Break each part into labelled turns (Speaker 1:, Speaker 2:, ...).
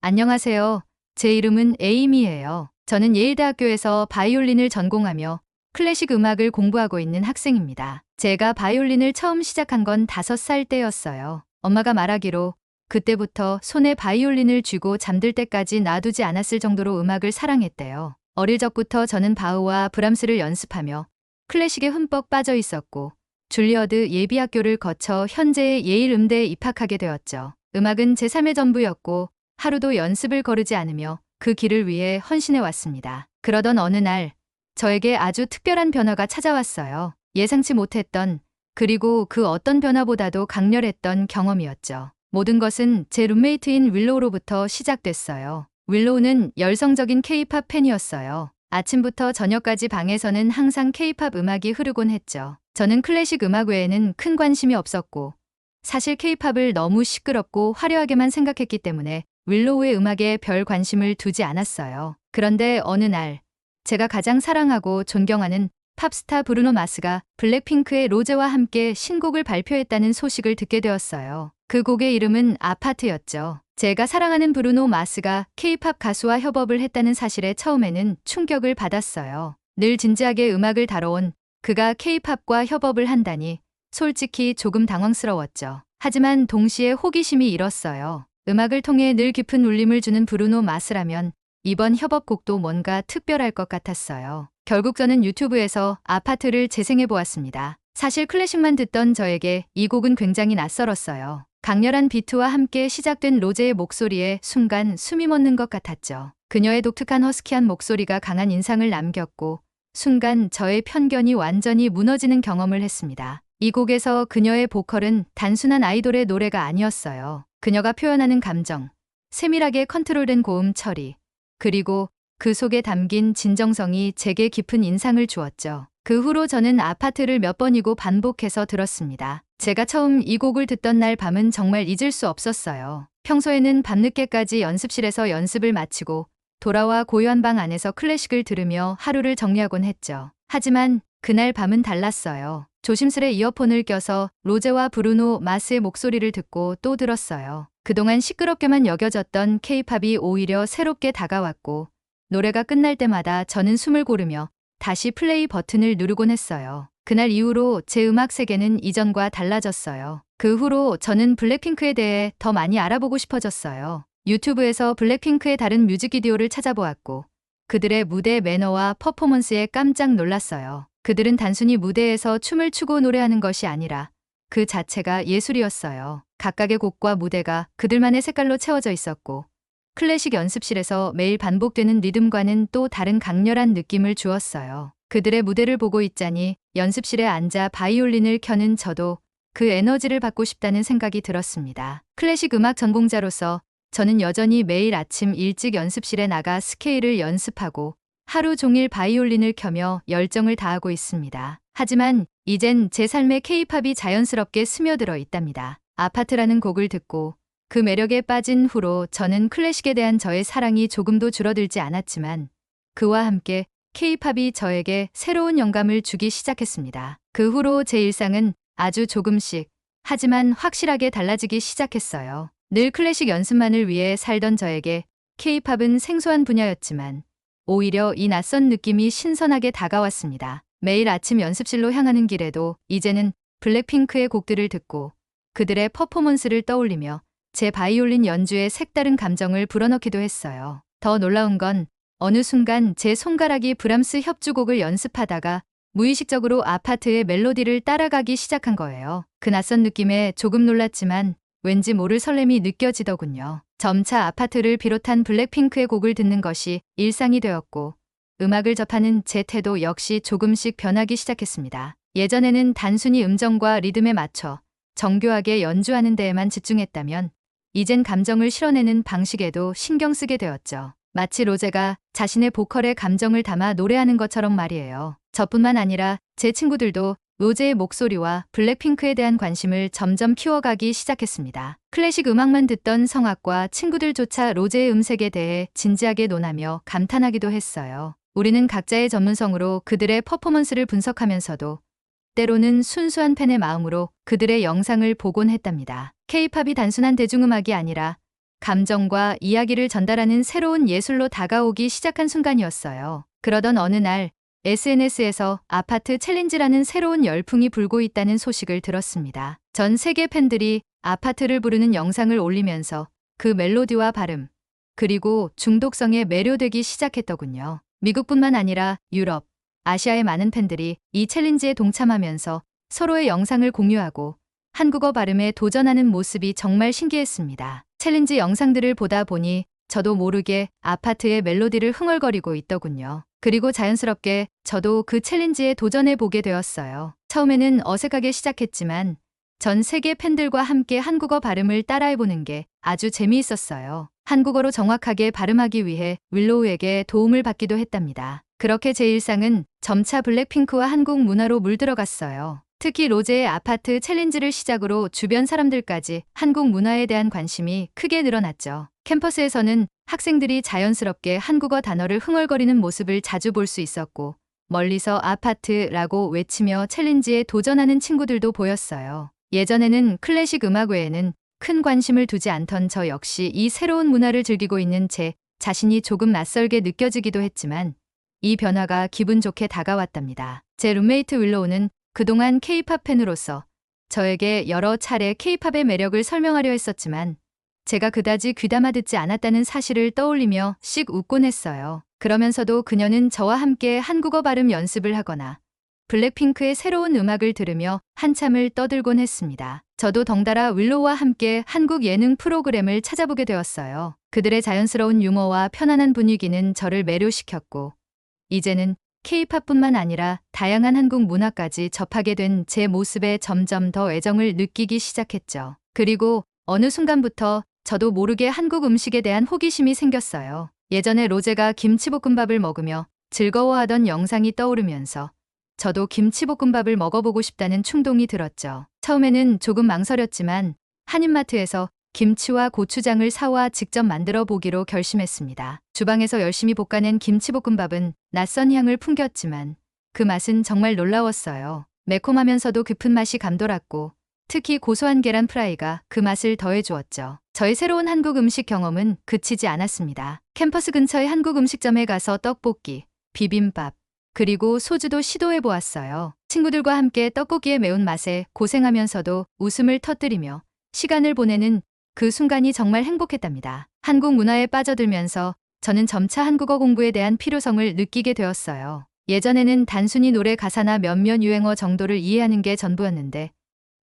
Speaker 1: 안녕하세요. 제 이름은 에이미예요. 저는 예일대학교에서 바이올린을 전공하며 클래식 음악을 공부하고 있는 학생입니다. 제가 바이올린을 처음 시작한 건 5살 때였어요. 엄마가 말하기로 그때부터 손에 바이올린을 쥐고 잠들 때까지 놔두지 않았을 정도로 음악을 사랑했대요. 어릴 적부터 저는 바흐와 브람스를 연습하며 클래식에 흠뻑 빠져 있었고 줄리어드 예비학교를 거쳐 현재의 예일 음대에 입학하게 되었죠. 음악은 제 삶의 전부였고 하루도 연습을 거르지 않으며 그 길을 위해 헌신해 왔습니다. 그러던 어느 날 저에게 아주 특별한 변화가 찾아왔어요. 예상치 못했던, 그리고 그 어떤 변화보다도 강렬했던 경험이었죠. 모든 것은 제 룸메이트인 윌로우로부터 시작됐어요. 윌로우는 열성적인 K-팝 팬이었어요. 아침부터 저녁까지 방에서는 항상 K-팝 음악이 흐르곤 했죠. 저는 클래식 음악 외에는 큰 관심이 없었고 사실 K-팝을 너무 시끄럽고 화려하게만 생각했기 때문에 윌로우의 음악에 별 관심을 두지 않았어요. 그런데 어느 날 제가 가장 사랑하고 존경하는 팝스타 브루노 마스가 블랙핑크의 로제와 함께 신곡을 발표했다는 소식을 듣게 되었어요. 그 곡의 이름은 아파트였죠. 제가 사랑하는 브루노 마스가 K-팝 가수와 협업을 했다는 사실에 처음에는 충격을 받았어요. 늘 진지하게 음악을 다뤄온 그가 K-팝과 협업을 한다니 솔직히 조금 당황스러웠죠. 하지만 동시에 호기심이 일었어요. 음악을 통해 늘 깊은 울림을 주는 브루노 마스라면 이번 협업곡도 뭔가 특별할 것 같았어요. 결국 저는 유튜브에서 아파트를 재생해 보았습니다. 사실 클래식만 듣던 저에게 이 곡은 굉장히 낯설었어요. 강렬한 비트와 함께 시작된 로제의 목소리에 순간 숨이 멎는 것 같았죠. 그녀의 독특한 허스키한 목소리가 강한 인상을 남겼고 순간 저의 편견이 완전히 무너지는 경험을 했습니다. 이 곡에서 그녀의 보컬은 단순한 아이돌의 노래가 아니었어요. 그녀가 표현하는 감정, 세밀하게 컨트롤된 고음 처리, 그리고 그 속에 담긴 진정성이 제게 깊은 인상을 주었죠. 그 후로 저는 아파트를 몇 번이고 반복해서 들었습니다. 제가 처음 이 곡을 듣던 날 밤은 정말 잊을 수 없었어요. 평소에는 밤늦게까지 연습실에서 연습을 마치고 돌아와 고요한 방 안에서 클래식을 들으며 하루를 정리하곤 했죠. 하지만 그날 밤은 달랐어요. 조심스레 이어폰을 껴서 로제와 브루노 마스의 목소리를 듣고 또 들었어요. 그동안 시끄럽게만 여겨졌던 K-팝이 오히려 새롭게 다가왔고 노래가 끝날 때마다 저는 숨을 고르며 다시 플레이 버튼을 누르곤 했어요. 그날 이후로 제 음악 세계는 이전과 달라졌어요. 그 후로 저는 블랙핑크에 대해 더 많이 알아보고 싶어졌어요. 유튜브에서 블랙핑크의 다른 뮤직비디오를 찾아보았고 그들의 무대 매너와 퍼포먼스에 깜짝 놀랐어요. 그들은 단순히 무대에서 춤을 추고 노래하는 것이 아니라 그 자체가 예술이었어요. 각각의 곡과 무대가 그들만의 색깔로 채워져 있었고 클래식 연습실에서 매일 반복되는 리듬과는 또 다른 강렬한 느낌을 주었어요. 그들의 무대를 보고 있자니 연습실에 앉아 바이올린을 켜는 저도 그 에너지를 받고 싶다는 생각이 들었습니다. 클래식 음악 전공자로서 저는 여전히 매일 아침 일찍 연습실에 나가 스케일을 연습하고 하루 종일 바이올린을 켜며 열정을 다하고 있습니다. 하지만 이젠 제 삶에 K-팝이 자연스럽게 스며들어 있답니다. 아파트라는 곡을 듣고 그 매력에 빠진 후로 저는 클래식에 대한 저의 사랑이 조금도 줄어들지 않았지만 그와 함께 K-팝이 저에게 새로운 영감을 주기 시작했습니다. 그 후로 제 일상은 아주 조금씩 하지만 확실하게 달라지기 시작했어요. 늘 클래식 연습만을 위해 살던 저에게 K-팝은 생소한 분야였지만 오히려 이 낯선 느낌이 신선하게 다가왔습니다. 매일 아침 연습실로 향하는 길에도 이제는 블랙핑크의 곡들을 듣고 그들의 퍼포먼스를 떠올리며 제 바이올린 연주에 색다른 감정을 불어넣기도 했어요. 더 놀라운 건 어느 순간 제 손가락이 브람스 협주곡을 연습하다가 무의식적으로 아파트의 멜로디를 따라가기 시작한 거예요. 그 낯선 느낌에 조금 놀랐지만 왠지 모를 설렘이 느껴지더군요. 점차 아파트를 비롯한 블랙핑크의 곡을 듣는 것이 일상이 되었고 음악을 접하는 제 태도 역시 조금씩 변하기 시작했습니다. 예전에는 단순히 음정과 리듬에 맞춰 정교하게 연주하는 데에만 집중했다면 이젠 감정을 실어내는 방식에도 신경 쓰게 되었죠. 마치 로제가 자신의 보컬에 감정을 담아 노래하는 것처럼 말이에요. 저뿐만 아니라 제 친구들도 로제의 목소리와 블랙핑크에 대한 관심을 점점 키워가기 시작했습니다. 클래식 음악만 듣던 성악과 친구들조차 로제의 음색에 대해 진지하게 논하며 감탄하기도 했어요. 우리는 각자의 전문성으로 그들의 퍼포먼스를 분석하면서도 때로는 순수한 팬의 마음으로 그들의 영상을 보곤 했답니다. K-팝이 단순한 대중음악이 아니라 감정과 이야기를 전달하는 새로운 예술로 다가오기 시작한 순간이었어요. 그러던 어느 날 SNS에서 아파트 챌린지라는 새로운 열풍이 불고 있다는 소식을 들었습니다. 전 세계 팬들이 아파트를 부르는 영상을 올리면서 그 멜로디와 발음, 그리고 중독성에 매료되기 시작했더군요. 미국뿐만 아니라 유럽, 아시아의 많은 팬들이 이 챌린지에 동참하면서 서로의 영상을 공유하고 한국어 발음에 도전하는 모습이 정말 신기했습니다. 챌린지 영상들을 보다 보니 저도 모르게 아파트의 멜로디를 흥얼거리고 있더군요. 그리고 자연스럽게 저도 그 챌린지에 도전해 보게 되었어요. 처음에는 어색하게 시작했지만 전 세계 팬들과 함께 한국어 발음을 따라해보는 게 아주 재미있었어요. 한국어로 정확하게 발음하기 위해 윌로우에게 도움을 받기도 했답니다. 그렇게 제 일상은 점차 블랙핑크와 한국 문화로 물들어갔어요. 특히 로제의 아파트 챌린지를 시작으로 주변 사람들까지 한국 문화에 대한 관심이 크게 늘어났죠. 캠퍼스에서는 학생들이 자연스럽게 한국어 단어를 흥얼거리는 모습을 자주 볼 수 있었고, 멀리서 아파트라고 외치며 챌린지에 도전하는 친구들도 보였어요. 예전에는 클래식 음악 외에는 큰 관심을 두지 않던 저 역시 이 새로운 문화를 즐기고 있는 제 자신이 조금 낯설게 느껴지기도 했지만 이 변화가 기분 좋게 다가왔답니다. 제 룸메이트 윌로우는 그동안 K-팝 팬으로서 저에게 여러 차례 K-팝의 매력을 설명하려 했었지만 제가 그다지 귀담아 듣지 않았다는 사실을 떠올리며 씩 웃곤 했어요. 그러면서도 그녀는 저와 함께 한국어 발음 연습을 하거나 블랙핑크의 새로운 음악을 들으며 한참을 떠들곤 했습니다. 저도 덩달아 윌로우와 함께 한국 예능 프로그램을 찾아보게 되었어요. 그들의 자연스러운 유머와 편안한 분위기는 저를 매료시켰고, 이제는 K-팝뿐만 아니라 다양한 한국 문화까지 접하게 된 제 모습에 점점 더 애정을 느끼기 시작했죠. 그리고 어느 순간부터 저도 모르게 한국 음식에 대한 호기심이 생겼어요. 예전에 로제가 김치볶음밥을 먹으며 즐거워하던 영상이 떠오르면서 저도 김치볶음밥을 먹어보고 싶다는 충동이 들었죠. 처음에는 조금 망설였지만 한인마트에서 김치와 고추장을 사와 직접 만들어 보기로 결심했습니다. 주방에서 열심히 볶아낸 김치볶음밥은 낯선 향을 풍겼지만 그 맛은 정말 놀라웠어요. 매콤하면서도 깊은 맛이 감돌았고, 특히 고소한 계란 프라이가 그 맛을 더해주었죠. 저의 새로운 한국 음식 경험은 그치지 않았습니다. 캠퍼스 근처의 한국 음식점에 가서 떡볶이, 비빔밥, 그리고 소주도 시도해 보았어요. 친구들과 함께 떡볶이의 매운맛에 고생하면서도 웃음을 터뜨리며 시간을 보내는 그 순간이 정말 행복했답니다. 한국 문화에 빠져들면서 저는 점차 한국어 공부에 대한 필요성을 느끼게 되었어요. 예전에는 단순히 노래 가사나 몇몇 유행어 정도를 이해하는 게 전부였는데,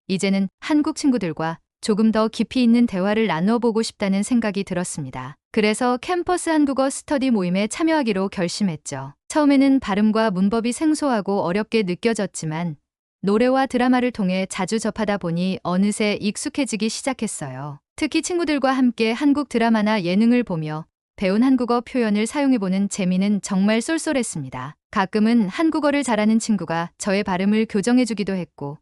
Speaker 1: 이제는 한국 친구들과 조금 더 깊이 있는 대화를 나눠보고 싶다는 생각이 들었습니다. 그래서 캠퍼스 한국어 스터디 모임에 참여하기로 결심했죠. 처음에는 발음과 문법이 생소하고 어렵게 느껴졌지만 노래와 드라마를 통해 자주 접하다 보니 어느새 익숙해지기 시작했어요. 특히 친구들과 함께 한국 드라마나 예능을 보며 배운 한국어 표현을 사용해보는 재미는 정말 쏠쏠했습니다. 가끔은 한국어를 잘하는 친구가 저의 발음을 교정해주기도 했고,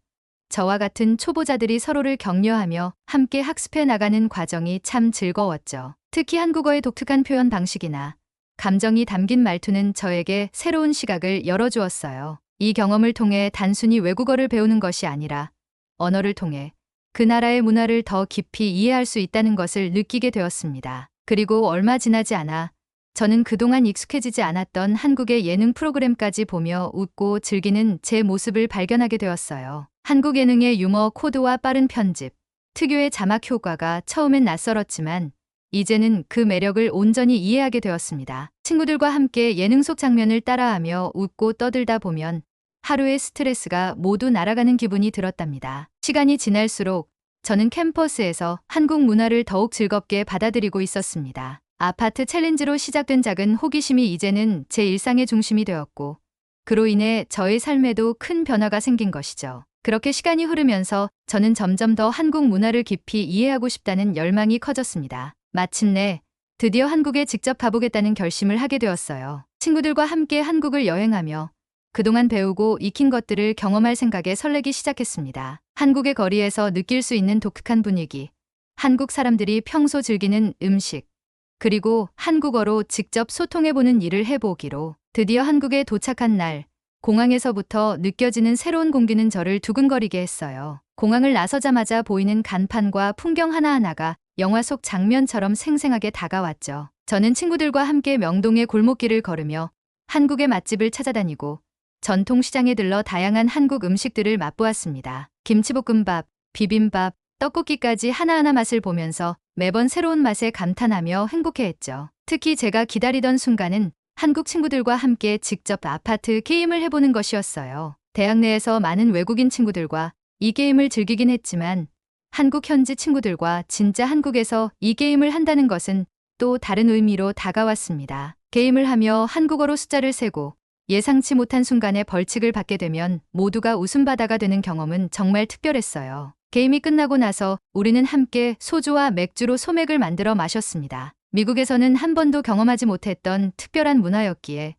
Speaker 1: 저와 같은 초보자들이 서로를 격려하며 함께 학습해 나가는 과정이 참 즐거웠죠. 특히 한국어의 독특한 표현 방식이나 감정이 담긴 말투는 저에게 새로운 시각을 열어주었어요. 이 경험을 통해 단순히 외국어를 배우는 것이 아니라 언어를 통해 그 나라의 문화를 더 깊이 이해할 수 있다는 것을 느끼게 되었습니다. 그리고 얼마 지나지 않아 저는 그동안 익숙해지지 않았던 한국의 예능 프로그램까지 보며 웃고 즐기는 제 모습을 발견하게 되었어요. 한국 예능의 유머 코드와 빠른 편집, 특유의 자막 효과가 처음엔 낯설었지만 이제는 그 매력을 온전히 이해하게 되었습니다. 친구들과 함께 예능 속 장면을 따라하며 웃고 떠들다 보면 하루의 스트레스가 모두 날아가는 기분이 들었답니다. 시간이 지날수록 저는 캠퍼스에서 한국 문화를 더욱 즐겁게 받아들이고 있었습니다. 아파트 챌린지로 시작된 작은 호기심이 이제는 제 일상의 중심이 되었고, 그로 인해 저의 삶에도 큰 변화가 생긴 것이죠. 그렇게 시간이 흐르면서 저는 점점 더 한국 문화를 깊이 이해하고 싶다는 열망이 커졌습니다. 마침내 드디어 한국에 직접 가보겠다는 결심을 하게 되었어요. 친구들과 함께 한국을 여행하며 그동안 배우고 익힌 것들을 경험할 생각에 설레기 시작했습니다. 한국의 거리에서 느낄 수 있는 독특한 분위기, 한국 사람들이 평소 즐기는 음식, 그리고 한국어로 직접 소통해보는 일을 해보기로 드디어 한국에 도착한 날, 공항에서부터 느껴지는 새로운 공기는 저를 두근거리게 했어요. 공항을 나서자마자 보이는 간판과 풍경 하나하나가 영화 속 장면처럼 생생하게 다가왔죠. 저는 친구들과 함께 명동의 골목길을 걸으며 한국의 맛집을 찾아다니고 전통시장에 들러 다양한 한국 음식들을 맛보았습니다. 김치볶음밥, 비빔밥, 떡볶이까지 하나하나 맛을 보면서 매번 새로운 맛에 감탄하며 행복해했죠. 특히 제가 기다리던 순간은 한국 친구들과 함께 직접 아파트 게임을 해보는 것이었어요. 대학 내에서 많은 외국인 친구들과 이 게임을 즐기긴 했지만 한국 현지 친구들과 진짜 한국에서 이 게임을 한다는 것은 또 다른 의미로 다가왔습니다. 게임을 하며 한국어로 숫자를 세고 예상치 못한 순간에 벌칙을 받게 되면 모두가 웃음바다가 되는 경험은 정말 특별했어요. 게임이 끝나고 나서 우리는 함께 소주와 맥주로 소맥을 만들어 마셨습니다. 미국에서는 한 번도 경험하지 못했던 특별한 문화였기에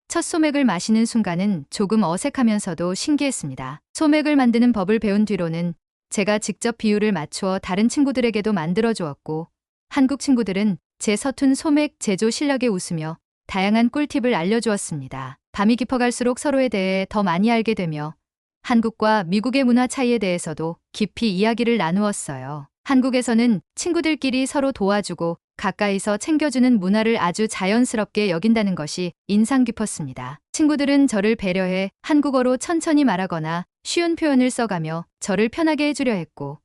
Speaker 1: 첫 소맥을 마시는 순간은 조금 어색하면서도 신기했습니다. 소맥을 만드는 법을 배운 뒤로는 제가 직접 비율을 맞추어 다른 친구들에게도 만들어 주었고 한국 친구들은 제 서툰 소맥 제조 실력에 웃으며 다양한 꿀팁을 알려주었습니다. 밤이 깊어갈수록 서로에 대해 더 많이 알게 되며 한국과 미국의 문화 차이에 대해서도 깊이 이야기를 나누었어요. 한국에서는 친구들끼리 서로 도와주고 가까이서 챙겨주는 문화를 아주 자연스럽게 여긴다는 것이 인상 깊었습니다. 친구들은 저를 배려해 한국어로 천천히 말하거나 쉬운 표현을 써가며 저를 편하게 해주려 했고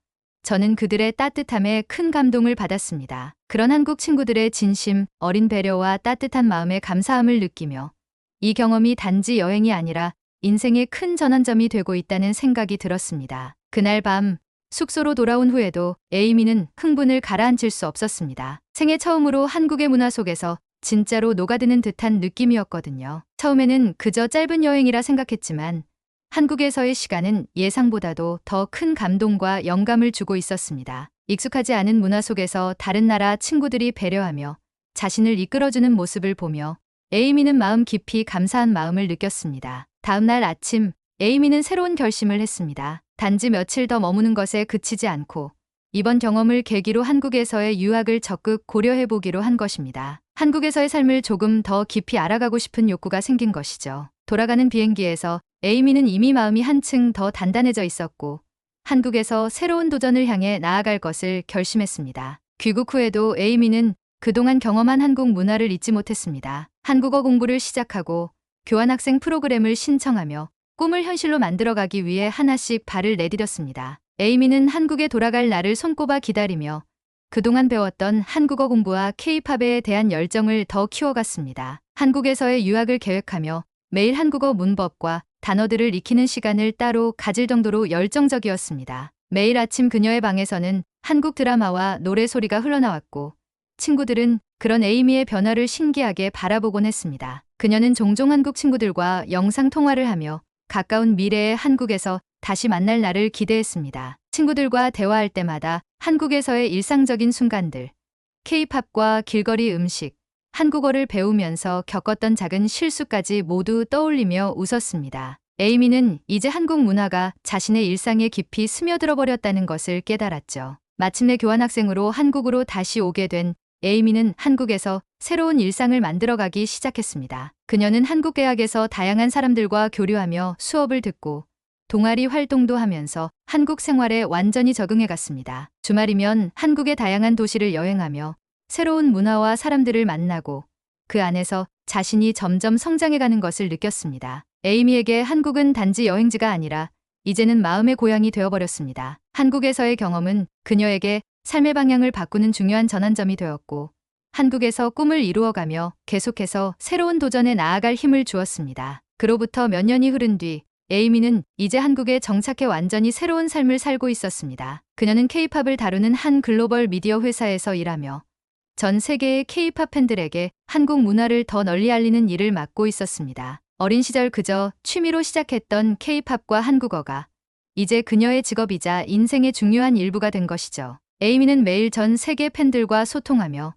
Speaker 1: 저는 그들의 따뜻함에 큰 감동을 받았습니다. 그런 한국 친구들의 진심, 어린 배려와 따뜻한 마음에 감사함을 느끼며 이 경험이 단지 여행이 아니라 인생의 큰 전환점이 되고 있다는 생각이 들었습니다. 그날 밤 숙소로 돌아온 후에도 에이미는 흥분을 가라앉힐 수 없었습니다. 생애 처음으로 한국의 문화 속에서 진짜로 녹아드는 듯한 느낌이었거든요. 처음에는 그저 짧은 여행이라 생각했지만 한국에서의 시간은 예상보다도 더 큰 감동과 영감을 주고 있었습니다. 익숙하지 않은 문화 속에서 다른 나라 친구들이 배려하며 자신을 이끌어주는 모습을 보며 에이미는 마음 깊이 감사한 마음을 느꼈습니다. 다음 날 아침 에이미는 새로운 결심을 했습니다. 단지 며칠 더 머무는 것에 그치지 않고 이번 경험을 계기로 한국에서의 유학을 적극 고려해보기로 한 것입니다. 한국에서의 삶을 조금 더 깊이 알아가고 싶은 욕구가 생긴 것이죠. 돌아가는 비행기에서 에이미는 이미 마음이 한층 더 단단해져 있었고 한국에서 새로운 도전을 향해 나아갈 것을 결심했습니다. 귀국 후에도 에이미는 그동안 경험한 한국 문화를 잊지 못했습니다. 한국어 공부를 시작하고 교환학생 프로그램을 신청하며 꿈을 현실로 만들어가기 위해 하나씩 발을 내디뎠습니다. 에이미는 한국에 돌아갈 날을 손꼽아 기다리며 그동안 배웠던 한국어 공부와 K-팝에 대한 열정을 더 키워갔습니다. 한국에서의 유학을 계획하며 매일 한국어 문법과 단어들을 익히는 시간을 따로 가질 정도로 열정적이었습니다. 매일 아침 그녀의 방에서는 한국 드라마와 노래 소리가 흘러나왔고 친구들은 그런 에이미의 변화를 신기하게 바라보곤 했습니다. 그녀는 종종 한국 친구들과 영상 통화를 하며 가까운 미래의 한국에서 다시 만날 날을 기대했습니다. 친구들과 대화할 때마다 한국에서의 일상적인 순간들, K-팝과 길거리 음식, 한국어를 배우면서 겪었던 작은 실수까지 모두 떠올리며 웃었습니다. 에이미는 이제 한국 문화가 자신의 일상에 깊이 스며들어 버렸다는 것을 깨달았죠. 마침내 교환학생으로 한국으로 다시 오게 된 에이미는 한국에서 새로운 일상을 만들어가기 시작했습니다. 그녀는 한국 대학에서 다양한 사람들과 교류하며 수업을 듣고 동아리 활동도 하면서 한국 생활에 완전히 적응해갔습니다. 주말이면 한국의 다양한 도시를 여행하며 새로운 문화와 사람들을 만나고 그 안에서 자신이 점점 성장해가는 것을 느꼈습니다. 에이미에게 한국은 단지 여행지가 아니라 이제는 마음의 고향이 되어버렸습니다. 한국에서의 경험은 그녀에게 삶의 방향을 바꾸는 중요한 전환점이 되었고 한국에서 꿈을 이루어가며 계속해서 새로운 도전에 나아갈 힘을 주었습니다. 그로부터 몇 년이 흐른 뒤 에이미는 이제 한국에 정착해 완전히 새로운 삶을 살고 있었습니다. 그녀는 K-팝을 다루는 한 글로벌 미디어 회사에서 일하며 전 세계의 K-팝 팬들에게 한국 문화를 더 널리 알리는 일을 맡고 있었습니다. 어린 시절 그저 취미로 시작했던 K-팝과 한국어가 이제 그녀의 직업이자 인생의 중요한 일부가 된 것이죠. 에이미는 매일 전 세계 팬들과 소통하며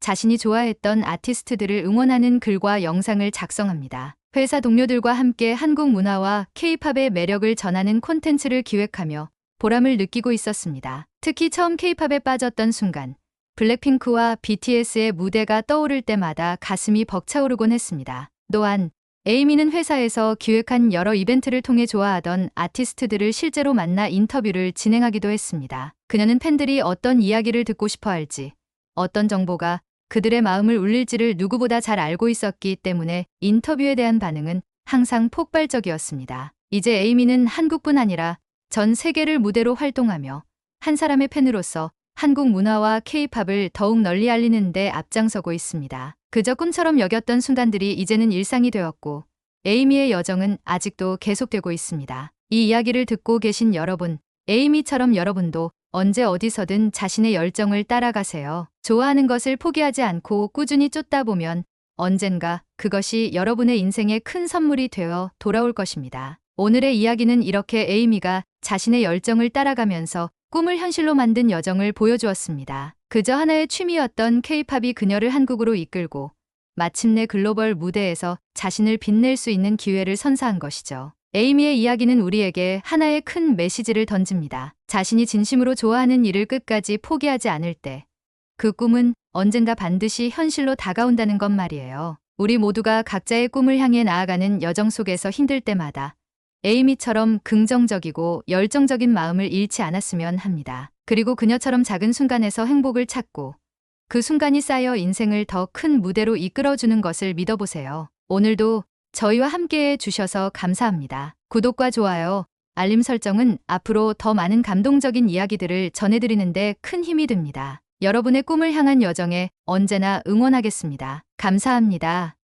Speaker 1: 자신이 좋아했던 아티스트들을 응원하는 글과 영상을 작성합니다. 회사 동료들과 함께 한국 문화와 K-팝의 매력을 전하는 콘텐츠를 기획하며 보람을 느끼고 있었습니다. 특히 처음 K-팝에 빠졌던 순간 블랙핑크와 BTS의 무대가 떠오를 때마다 가슴이 벅차오르곤 했습니다. 또한 에이미는 회사에서 기획한 여러 이벤트를 통해 좋아하던 아티스트들을 실제로 만나 인터뷰를 진행하기도 했습니다. 그녀는 팬들이 어떤 이야기를 듣고 싶어 할지, 어떤 정보가 그들의 마음을 울릴지를 누구보다 잘 알고 있었기 때문에 인터뷰에 대한 반응은 항상 폭발적이었습니다. 이제 에이미는 한국뿐 아니라 전 세계를 무대로 활동하며 한 사람의 팬으로서 한국 문화와 K-팝을 더욱 널리 알리는 데 앞장서고 있습니다. 그저 꿈처럼 여겼던 순간들이 이제는 일상이 되었고 에이미의 여정은 아직도 계속되고 있습니다. 이 이야기를 듣고 계신 여러분, 에이미처럼 여러분도 언제 어디서든 자신의 열정을 따라가세요. 좋아하는 것을 포기하지 않고 꾸준히 쫓다 보면 언젠가 그것이 여러분의 인생에 큰 선물이 되어 돌아올 것입니다. 오늘의 이야기는 이렇게 에이미가 자신의 열정을 따라가면서 꿈을 현실로 만든 여정을 보여주었습니다. 그저 하나의 취미였던 K-팝이 그녀를 한국으로 이끌고 마침내 글로벌 무대에서 자신을 빛낼 수 있는 기회를 선사한 것이죠. 에이미의 이야기는 우리에게 하나의 큰 메시지를 던집니다. 자신이 진심으로 좋아하는 일을 끝까지 포기하지 않을 때 그 꿈은 언젠가 반드시 현실로 다가온다는 것 말이에요. 우리 모두가 각자의 꿈을 향해 나아가는 여정 속에서 힘들 때마다 에이미처럼 긍정적이고 열정적인 마음을 잃지 않았으면 합니다. 그리고 그녀처럼 작은 순간에서 행복을 찾고 그 순간이 쌓여 인생을 더 큰 무대로 이끌어주는 것을 믿어보세요. 오늘도 저희와 함께해 주셔서 감사합니다. 구독과 좋아요, 알림 설정은 앞으로 더 많은 감동적인 이야기들을 전해드리는 데 큰 힘이 됩니다. 여러분의 꿈을 향한 여정에 언제나 응원하겠습니다. 감사합니다.